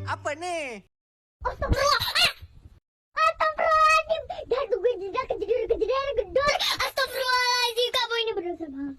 Apa nih? Astagfirullah. Astagfirullahaladzim. Dan gue tidak kejadian gedor. Astagfirullahaladzim. Kamu ini berdosa banget.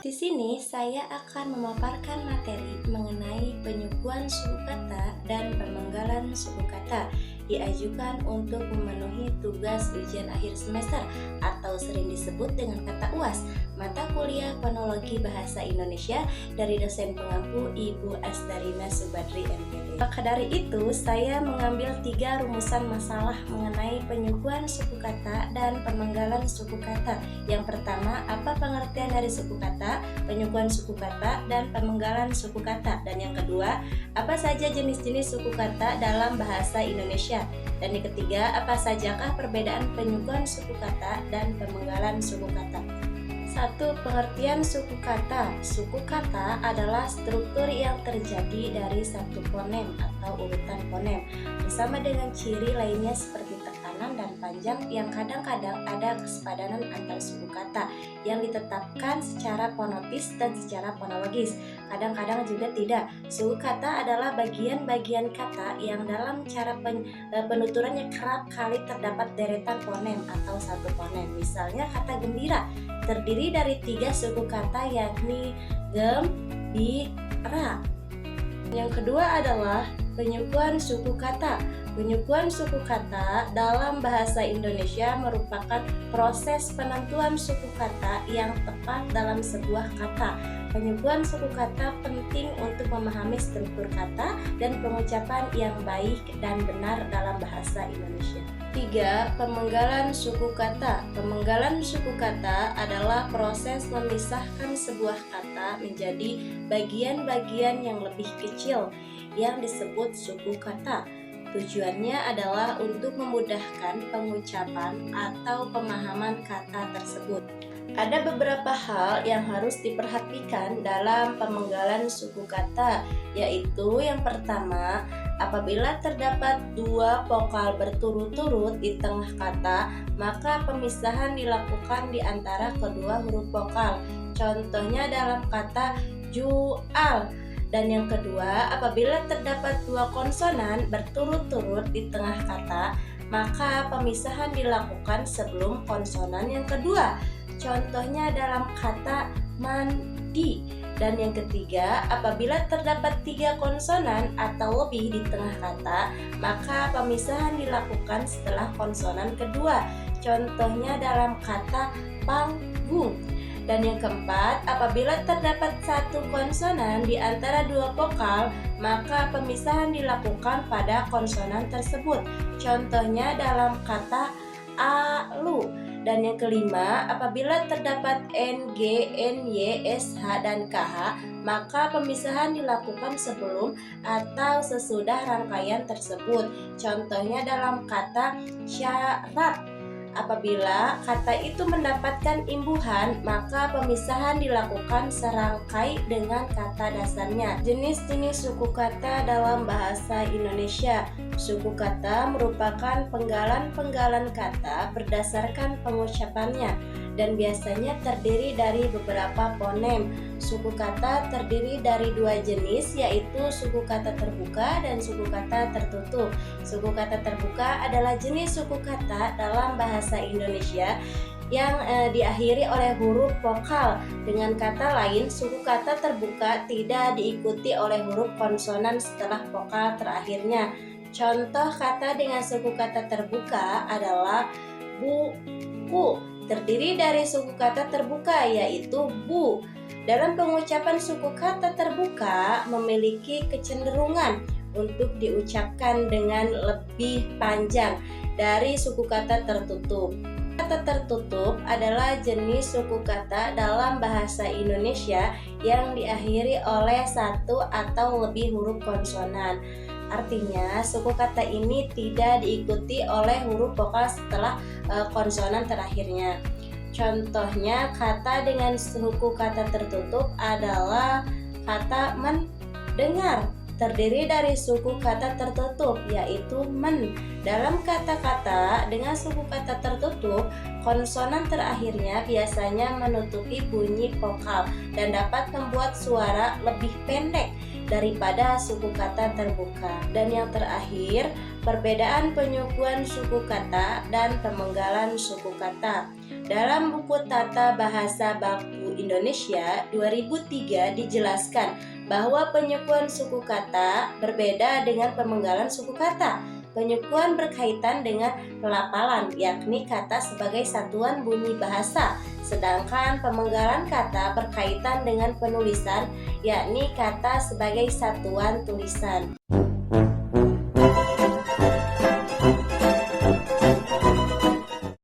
Di sini saya akan memaparkan materi mengenai penyukuan suku kata dan pemenggalan suku kata diajukan untuk memenuhi tugas ujian akhir semester atau sering disebut dengan kata UAS, mata kuliah Fonologi Bahasa Indonesia dari dosen pengampu Ibu Astarina Subadri MPD. Maka dari itu, saya mengambil 3 rumusan masalah mengenai penyukuan suku kata dan pemenggalan suku kata. Yang pertama, apa pengertian dari suku kata, penyukuan suku kata, dan pemenggalan suku kata. Dan yang kedua, apa saja jenis-jenis suku kata dalam bahasa Indonesia. Dan yang ketiga, apa sajakah perbedaan penyukuan suku kata dan pemenggalan suku kata. 1. Pengertian suku kata. Suku kata adalah struktur yang terjadi dari satu fonem atau urutan fonem bersama dengan ciri lainnya seperti tekanan dan panjang yang kadang-kadang ada kesepadanan antar suku kata yang ditetapkan secara fonetis dan secara fonologis. Kadang-kadang juga tidak. Suku kata adalah bagian-bagian kata yang dalam cara penuturannya kerap kali terdapat deretan fonem atau satu fonem. Misalnya kata gembira terdiri dari 3 suku kata yakni gem, bi, ra. Yang kedua adalah penyukuan suku kata. Penyukuan suku kata dalam bahasa Indonesia merupakan proses penentuan suku kata yang tepat dalam sebuah kata. Penyukuan suku kata penting untuk memahami struktur kata dan pengucapan yang baik dan benar dalam bahasa Indonesia. 3. Pemenggalan suku kata. Pemenggalan suku kata adalah proses memisahkan sebuah kata menjadi bagian-bagian yang lebih kecil yang disebut suku kata. Tujuannya adalah untuk memudahkan pengucapan atau pemahaman kata tersebut. Ada beberapa hal yang harus diperhatikan dalam pemenggalan suku kata, yaitu yang pertama, apabila terdapat 2 vokal berturut-turut di tengah kata, maka pemisahan dilakukan di antara kedua huruf vokal. Contohnya dalam kata jual. Dan yang kedua, apabila terdapat 2 konsonan berturut-turut di tengah kata, maka pemisahan dilakukan sebelum konsonan yang kedua. Contohnya dalam kata mandi. Dan yang ketiga, apabila terdapat 3 konsonan atau lebih di tengah kata, maka pemisahan dilakukan setelah konsonan kedua. Contohnya dalam kata panggung. Dan yang keempat, apabila terdapat 1 konsonan di antara 2 vokal, maka pemisahan dilakukan pada konsonan tersebut. Contohnya dalam kata alu. Dan yang kelima, apabila terdapat ng, ny, sh, dan kh, maka pemisahan dilakukan sebelum atau sesudah rangkaian tersebut. Contohnya dalam kata syarat. Apabila kata itu mendapatkan imbuhan, maka pemisahan dilakukan serangkai dengan kata dasarnya. Jenis-jenis suku kata dalam bahasa Indonesia. Suku kata merupakan penggalan-penggalan kata berdasarkan pengucapannya dan biasanya terdiri dari beberapa fonem. Suku kata terdiri dari 2 jenis, yaitu suku kata terbuka dan suku kata tertutup. Suku kata terbuka adalah jenis suku kata dalam bahasa Indonesia yang diakhiri oleh huruf vokal. Dengan kata lain, suku kata terbuka tidak diikuti oleh huruf konsonan setelah vokal terakhirnya. Contoh kata dengan suku kata terbuka adalah buku, terdiri dari suku kata terbuka yaitu bu. Dalam pengucapan suku kata terbuka memiliki kecenderungan untuk diucapkan dengan lebih panjang dari suku kata tertutup. Kata tertutup adalah jenis suku kata dalam bahasa Indonesia yang diakhiri oleh 1 atau lebih huruf konsonan. Artinya, suku kata ini tidak diikuti oleh huruf vokal setelah konsonan terakhirnya. Contohnya, kata dengan suku kata tertutup adalah kata mendengar, terdiri dari suku kata tertutup yaitu men. Dalam kata-kata dengan suku kata tertutup, Konsonan terakhirnya biasanya menutupi bunyi vokal dan dapat membuat suara lebih pendek daripada suku kata terbuka. Dan yang terakhir, perbedaan penyukuan suku kata dan pemenggalan suku kata. Dalam buku Tata Bahasa Baku Indonesia 2003 dijelaskan bahwa penyukuan suku kata berbeda dengan pemenggalan suku kata. Penyukuan berkaitan dengan pelafalan, yakni kata sebagai satuan bunyi bahasa, sedangkan pemenggalan kata berkaitan dengan penulisan, yakni kata sebagai satuan tulisan.